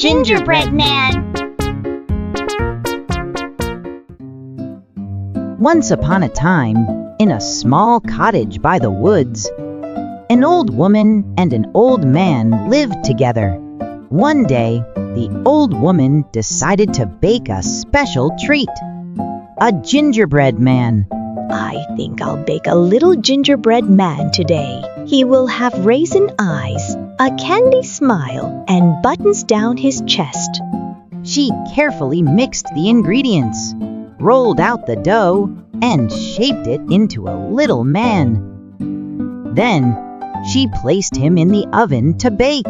Gingerbread Man. Once upon a time, in a small cottage by the woods, an old woman and an old man lived together. One day, the old woman decided to bake a special treat, a gingerbread man. I think I'll bake a little gingerbread man today. He will have raisin eyes, a candy smile, and buttons down his chest. She carefully mixed the ingredients, rolled out the dough, and shaped it into a little man. Then, she placed him in the oven to bake.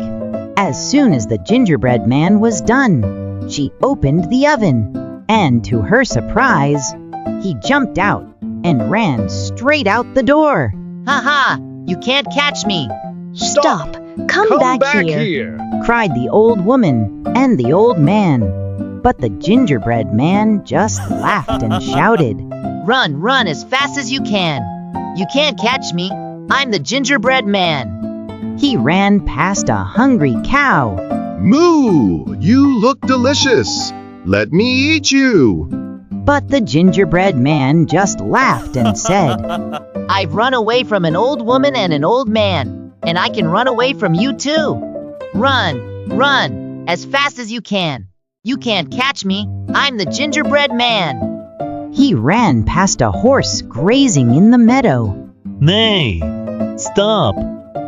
As soon as the gingerbread man was done, she opened the oven, and to her surprise, he jumped out and ran straight out the door. Ha ha! You can't catch me! Stop! Come back here! Cried the old woman and the old man. But the gingerbread man just laughed and shouted, Run as fast as you can! You can't catch me! I'm the gingerbread man! He ran past a hungry cow. Moo! You look delicious! Let me eat you! But the gingerbread man just laughed and said, I've run away from an old woman and an old man, and I can run away from you too. Run, as fast as you can. You can't catch me. I'm the gingerbread man. He ran past a horse grazing in the meadow. Nay, stop.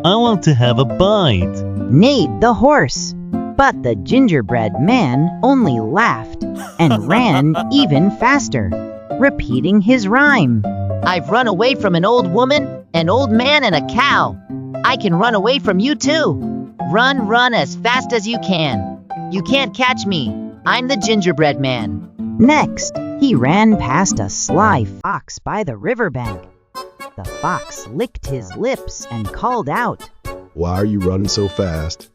I want to have a bite. Neighed the horse. But the gingerbread man only laughed and ran even faster, repeating his rhyme. I've run away from an old woman, an old man, and a cow. I can run away from you too. Run as fast as you can. You can't catch me. I'm the gingerbread man. Next, he ran past a sly fox by the riverbank. The fox licked his lips and called out, Why are you running so fast?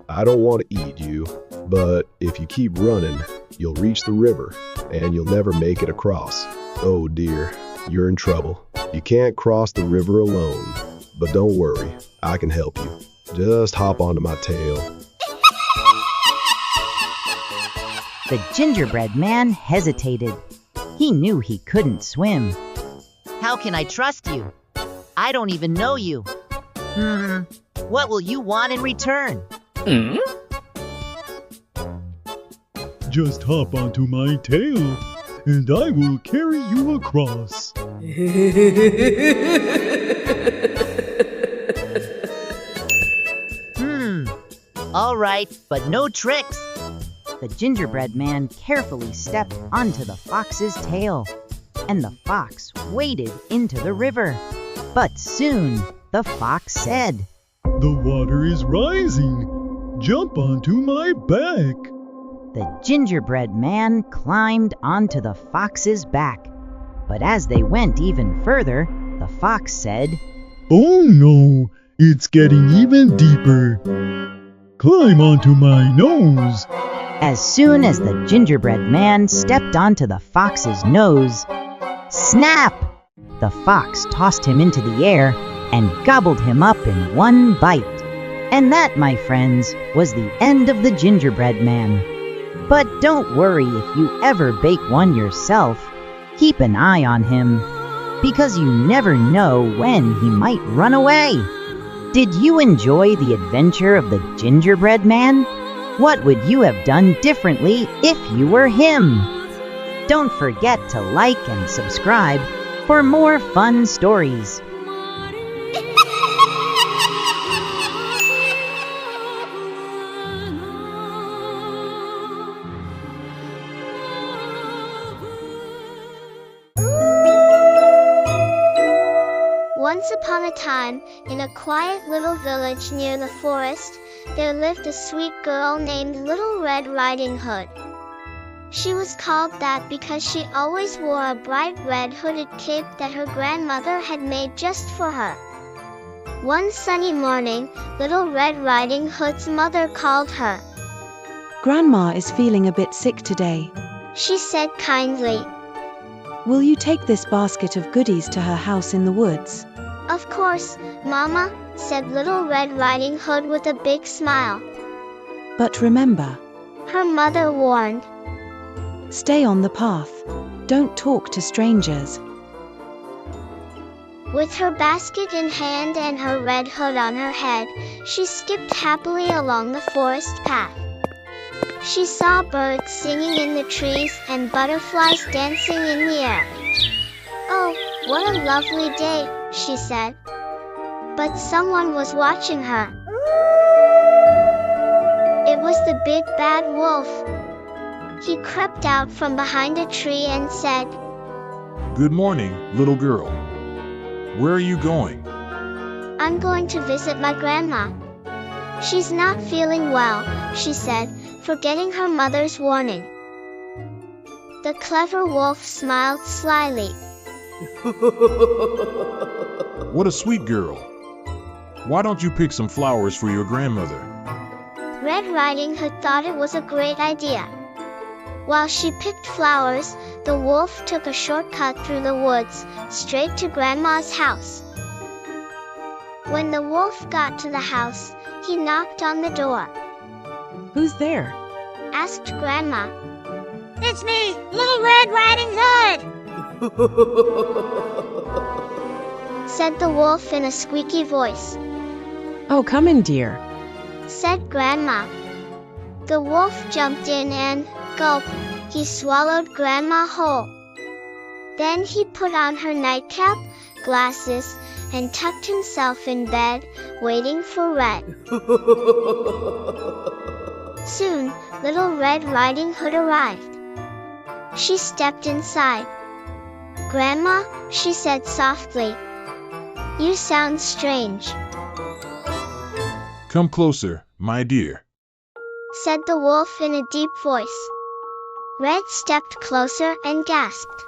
I don't want to eat you, but if you keep running, you'll reach the river, and you'll never make it across. Oh dear, you're in trouble. You can't cross the river alone, but don't worry, I can help you. Just hop onto my tail. The gingerbread man hesitated. He knew he couldn't swim. How can I trust you? I don't even know you. What will you want in return? Just hop onto my tail, and I will carry you across. All right, but no tricks. The gingerbread man carefully stepped onto the fox's tail, and the fox waded into the river. But soon, the fox said, The water is rising. Jump onto my back. The gingerbread man climbed onto the fox's back. But as they went even further, the fox said, Oh no, it's getting even deeper. Climb onto my nose. As soon as the gingerbread man stepped onto the fox's nose, snap! The fox tossed him into the air and gobbled him up in one bite. And that, my friends, was the end of the gingerbread man. But don't worry if you ever bake one yourself. Keep an eye on him, because you never know when he might run away. Did you enjoy the adventure of the gingerbread man? What would you have done differently if you were him? Don't forget to like and subscribe for more fun stories. Once upon a time, in a quiet little village near the forest, there lived a sweet girl named Little Red Riding Hood. She was called that because she always wore a bright red hooded cape that her grandmother had made just for her. One sunny morning, Little Red Riding Hood's mother called her. Grandma is feeling a bit sick today. She said kindly. Will you take this basket of goodies to her house in the woods? Of course, Mama, said Little Red Riding Hood with a big smile. But remember, Her mother warned. Stay on the path. Don't talk to strangers. With her basket in hand and her red hood on her head, she skipped happily along the forest path. She saw birds singing in the trees and butterflies dancing in the air. "Oh, what a lovely day," she said. But someone was watching her. It was the big bad wolf. He crept out from behind a tree and said, "Good morning, little girl. Where are you going?" "I'm going to visit my grandma. She's not feeling well," she said, forgetting her mother's warning. The clever wolf smiled slyly. What a sweet girl. Why don't you pick some flowers for your grandmother? Red Riding Hood thought it was a great idea. While she picked flowers, the wolf took a shortcut through the woods, straight to Grandma's house. When the wolf got to the house, he knocked on the door. Who's there? Asked Grandma. "It's me, Little Red Riding Hood," said the wolf in a squeaky voice. Oh, come in, dear. Said Grandma. The wolf jumped in and, gulp, he swallowed Grandma whole. Then he put on her nightcap, glasses, and tucked himself in bed, waiting for Red. Soon, Little Red Riding Hood arrived. She stepped inside. "Grandma," she said softly, "you sound strange," Come closer, my dear, said the wolf in a deep voice. Red stepped closer and gasped.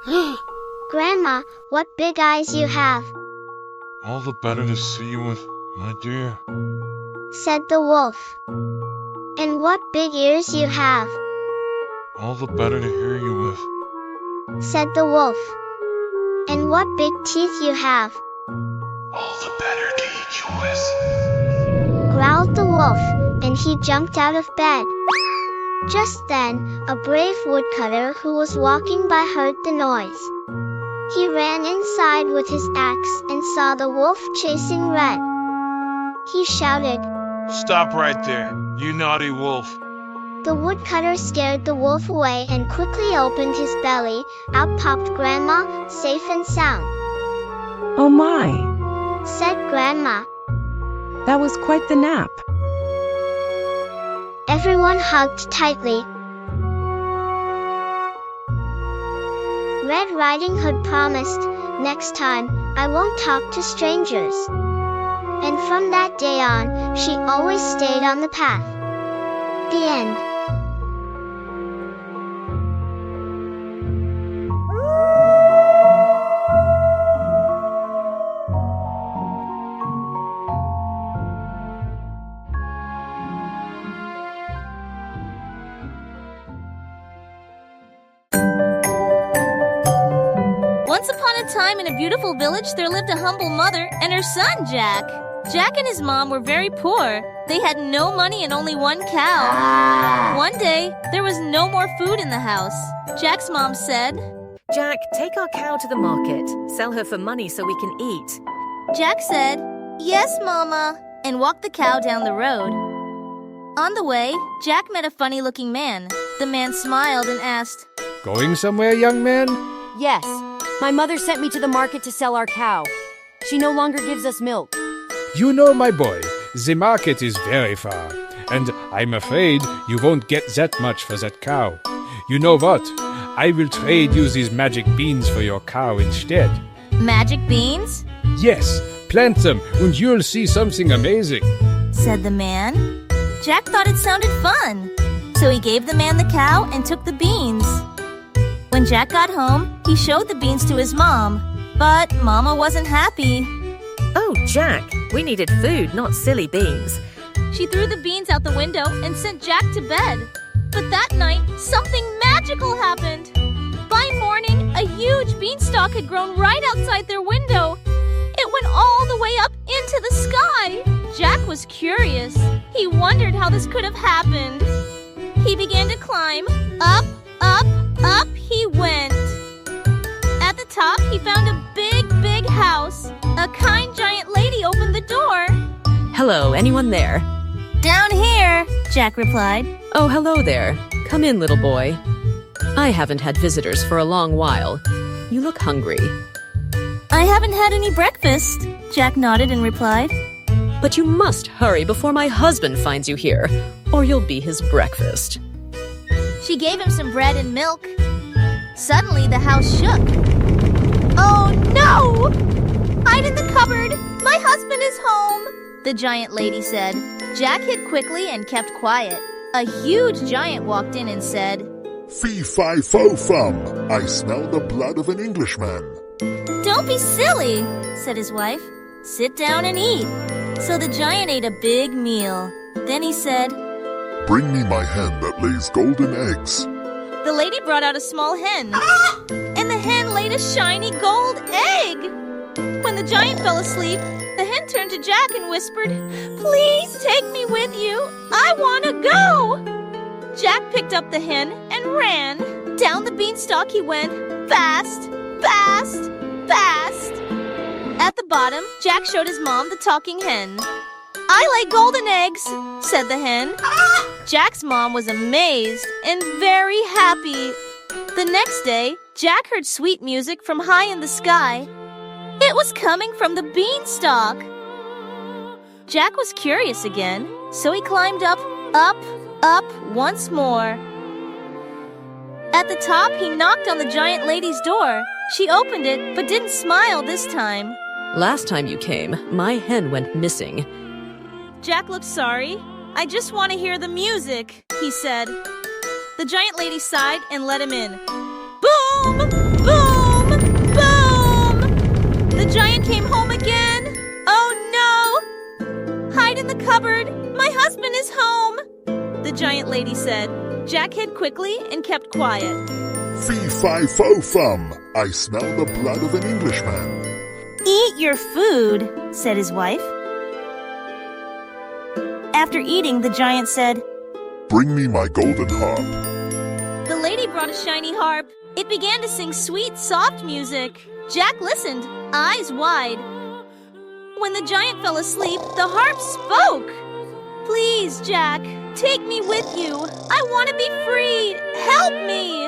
"Grandma, what big eyes you have," All the better to see you with, my dear. said the wolf. "And what big ears you have," All the better to hear you with. said the wolf. "And what big teeth you have," All the better to eat you with. growled the wolf, and he jumped out of bed. Just then, a brave woodcutter who was walking by heard the noise. He ran inside with his axe and saw the wolf chasing Red. He shouted. Stop right there, you naughty wolf. The woodcutter scared the wolf away and quickly opened his belly. Out popped Grandma, safe and sound. Oh my, Said Grandma. that was quite the nap. Everyone hugged tightly. Red Riding Hood promised, "Next time, I won't talk to strangers." And from that day on, she always stayed on the path. The end. Once upon a time in a beautiful village there lived a humble mother and her son, Jack. Jack and his mom were very poor. They had no money and only one cow. One day, there was no more food in the house. Jack's mom said, "Jack, take our cow to the market. Sell her for money so we can eat." Jack said, "Yes, Mama," and walked the cow down the road. On the way, Jack met a funny-looking man. The man smiled and asked, "Going somewhere, young man?" "Yes. My mother sent me to the market to sell our cow. She no longer gives us milk." "You know, my boy, the market is very far, and I'm afraid you won't get that much for that cow. You know what? I will trade you these magic beans for your cow instead." "Magic beans?" "Yes, plant them and you'll see something amazing," said the man. Jack thought it sounded fun, so he gave the man the cow and took the beans. When Jack got home, he showed the beans to his mom, but Mama wasn't happy. "Oh, Jack, we needed food, not silly beans." She threw the beans out the window and sent Jack to bed. But that night, something magical happened. By morning, a huge beanstalk had grown right outside their window. It went all the way up into the sky. Jack was curious. He wondered how this could have happened. He began to climb. Up, up, up he went. At the top, he found a big, big house. A kind giant lady opened the door. Hello, anyone there? Down here, Jack replied. Oh, hello there. Come in, little boy. I haven't had visitors for a long while. You look hungry. I haven't had any breakfast, Jack nodded and replied. But you must hurry before my husband finds you here, or you'll be his breakfast. She gave him some bread and milk. Suddenly, the house shook. Oh, no! Hide in the cupboard! My husband is home! The giant lady said. Jack hid quickly and kept quiet. A huge giant walked in and said, Fee-fi-fo-fum! I smell the blood of an Englishman. Don't be silly, said his wife. Sit down and eat. So the giant ate a big meal. Then he said, Bring me my hen that lays golden eggs. The lady brought out a small hen. And the hen laid a shiny gold egg. When the giant fell asleep, the hen turned to Jack and whispered, Please take me with you. I want to go. Jack picked up the hen and ran. Down the beanstalk he went, fast, fast, fast. At the bottom, Jack showed his mom the talking hen. I lay golden eggs, said the hen. Jack's mom was amazed and very happy. The next day, Jack heard sweet music from high in the sky. It was coming from the beanstalk. Jack was curious again, so he climbed up, up, up once more. At the top, he knocked on the giant lady's door. She opened it, but didn't smile this time. Last time you came, my hen went missing. Jack looked sorry. I just want to hear the music, he said. The giant lady sighed and let him in. Boom! Boom! Boom! The giant came home again. Oh no! Hide in the cupboard. My husband is home, the giant lady said. Jack hid quickly and kept quiet. Fee-fi-fo-fum! I smell the blood of an Englishman. Eat your food, said his wife. After eating, the giant said, Bring me my golden harp. The lady brought a shiny harp. It began to sing sweet, soft music. Jack listened, eyes wide. When the giant fell asleep, the harp spoke. Please, Jack, take me with you. I want to be free. Help me.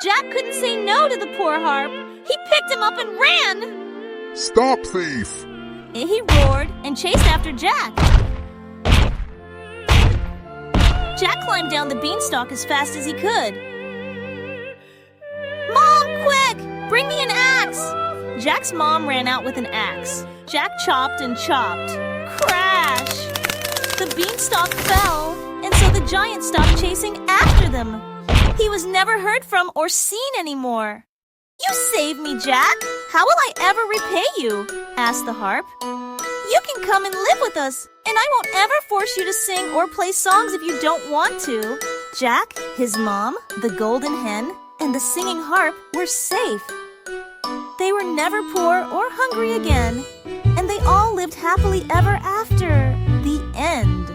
Jack couldn't say no to the poor harp. He picked him up and ran. Stop, thief! He roared and chased after Jack. Jack climbed down the beanstalk as fast as he could. Mom, quick! Bring me an axe! Jack's mom ran out with an axe. Jack chopped and chopped. Crash! The beanstalk fell, and so the giant stopped chasing after them. He was never heard from or seen anymore. You saved me, Jack! How will I ever repay you? Asked the harp. You can come and live with us, and I won't ever force you to sing or play songs if you don't want to. Jack, his mom, the golden hen, and the singing harp were safe. They were never poor or hungry again, and they all lived happily ever after. The end.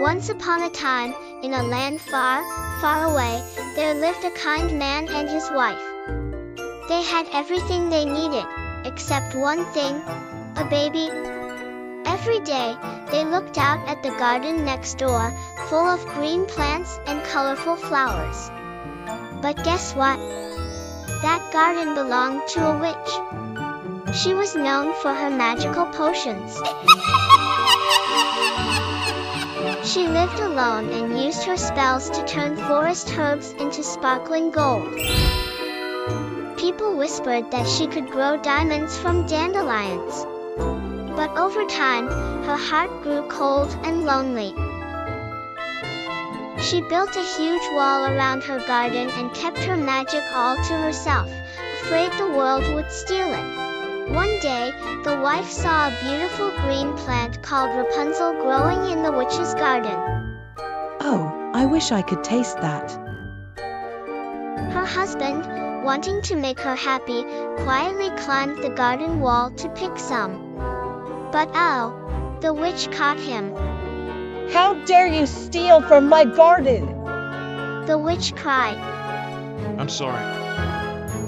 Once upon a time, in a land far, far away, there lived a kind man and his wife. They had everything they needed, except one thing, a baby. Every day, they looked out at the garden next door, full of green plants and colorful flowers. But guess what? That garden belonged to a witch. She was known for her magical potions. She lived alone and used her spells to turn forest herbs into sparkling gold. People whispered that she could grow diamonds from dandelions. But over time, her heart grew cold and lonely. She built a huge wall around her garden and kept her magic all to herself, afraid the world would steal it. One day, the wife saw a beautiful green plant called Rapunzel growing in the witch's garden. Oh, I I wish I could taste that. Her husband, wanting to make her happy, quietly climbed the garden wall to pick some. But oh, the witch caught him. How dare you steal from my garden? The witch cried. I'm sorry.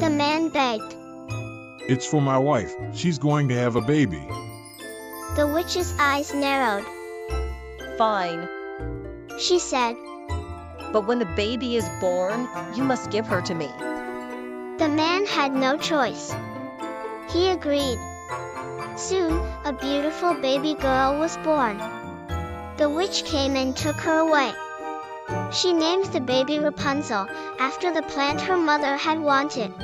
The man begged. It's for my wife. She's going to have a baby. The witch's eyes narrowed. Fine, She said. but when the baby is born, you must give her to me. The man had no choice. He agreed. Soon, a beautiful baby girl was born. The witch came and took her away. She named the baby Rapunzel, after the plant her mother had wanted.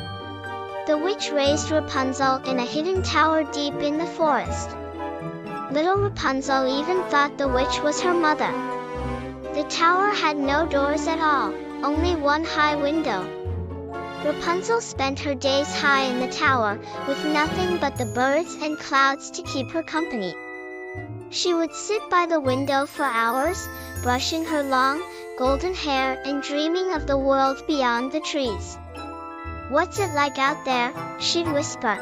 The witch raised Rapunzel in a hidden tower deep in the forest. Little Rapunzel even thought the witch was her mother. The tower had no doors at all, only one high window. Rapunzel spent her days high in the tower, with nothing but the birds and clouds to keep her company. She would sit by the window for hours, brushing her long, golden hair and dreaming of the world beyond the trees. "What's it like out there?" she'd whisper.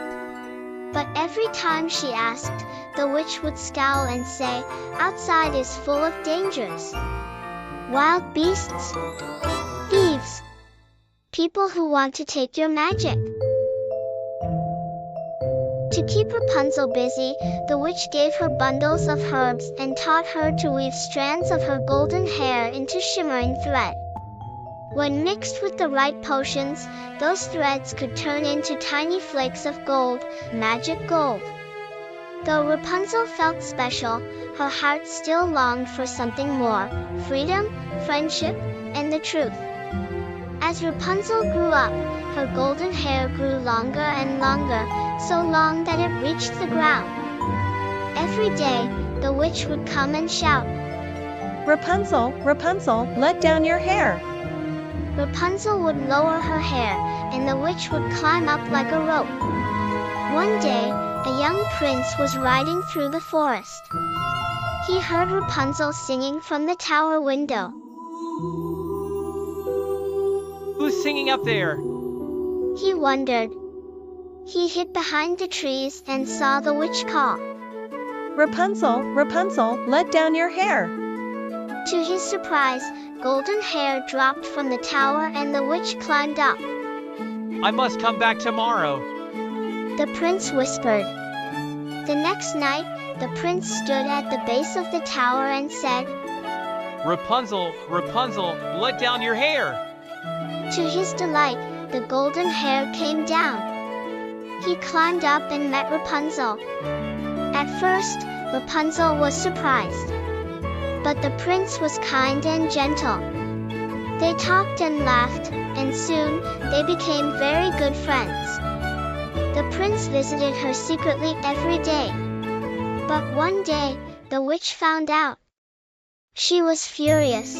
But every time she asked, the witch would scowl and say, "Outside is full of dangers. Wild beasts, thieves, people who want to take your magic." To keep Rapunzel busy, the witch gave her bundles of herbs and taught her to weave strands of her golden hair into shimmering thread. When mixed with the right potions, those threads could turn into tiny flakes of gold, magic gold. Though Rapunzel felt special, her heart still longed for something more: freedom, friendship, and the truth. As Rapunzel grew up, her golden hair grew longer and longer, so long that it reached the ground. Every day, the witch would come and shout, Rapunzel, Rapunzel, let down your hair. Rapunzel would lower her hair, and the witch would climb up like a rope. One day, a young prince was riding through the forest. He heard Rapunzel singing from the tower window. Who's singing up there? He wondered. He hid behind the trees and saw the witch call, Rapunzel, Rapunzel, let down your hair. To his surprise, golden hair dropped from the tower and the witch climbed up. I must come back tomorrow. The prince whispered. The next night, the prince stood at the base of the tower and said, Rapunzel, Rapunzel, let down your hair. To his delight, the golden hair came down. He climbed up and met Rapunzel. At first, Rapunzel was surprised. But the prince was kind and gentle. They talked and laughed, and soon, they became very good friends. The prince visited her secretly every day. But one day, the witch found out. She was furious.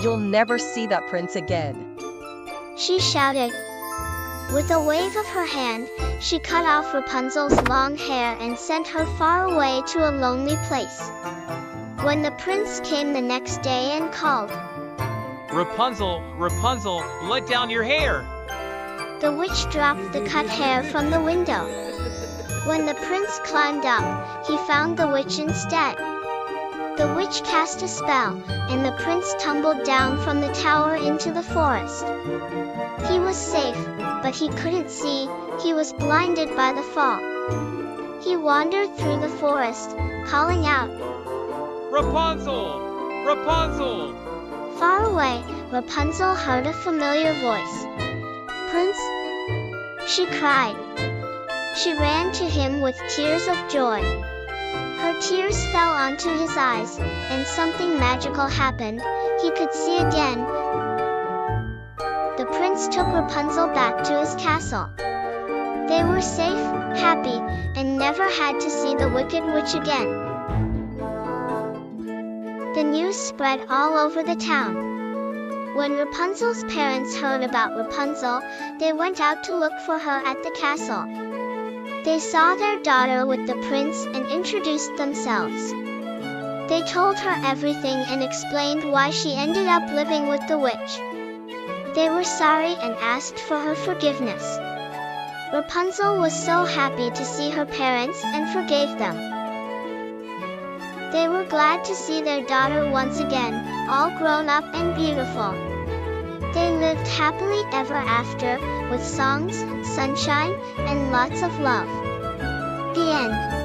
You'll never see that prince again, she shouted. With a wave of her hand, she cut off Rapunzel's long hair and sent her far away to a lonely place. When the prince came the next day and called, Rapunzel, Rapunzel, let down your hair. The witch dropped the cut hair from the window. When the prince climbed up, he found the witch instead. The witch cast a spell, and the prince tumbled down from the tower into the forest. He was safe, but he couldn't see. He was blinded by the fall. He wandered through the forest, calling out, Rapunzel! Rapunzel! Far away, Rapunzel heard a familiar voice. Prince? She cried. She ran to him with tears of joy. Her tears fell onto his eyes, and something magical happened. He could see again. The prince took Rapunzel back to his castle. They were safe, happy, and never had to see the wicked witch again. The news spread all over the town. When Rapunzel's parents heard about Rapunzel, they went out to look for her at the castle. They saw their daughter with the prince and introduced themselves. They told her everything and explained why she ended up living with the witch. They were sorry and asked for her forgiveness. Rapunzel was so happy to see her parents and forgave them. They were glad to see their daughter once again, all grown up and beautiful. They lived happily ever after, with songs, sunshine, and lots of love. The end.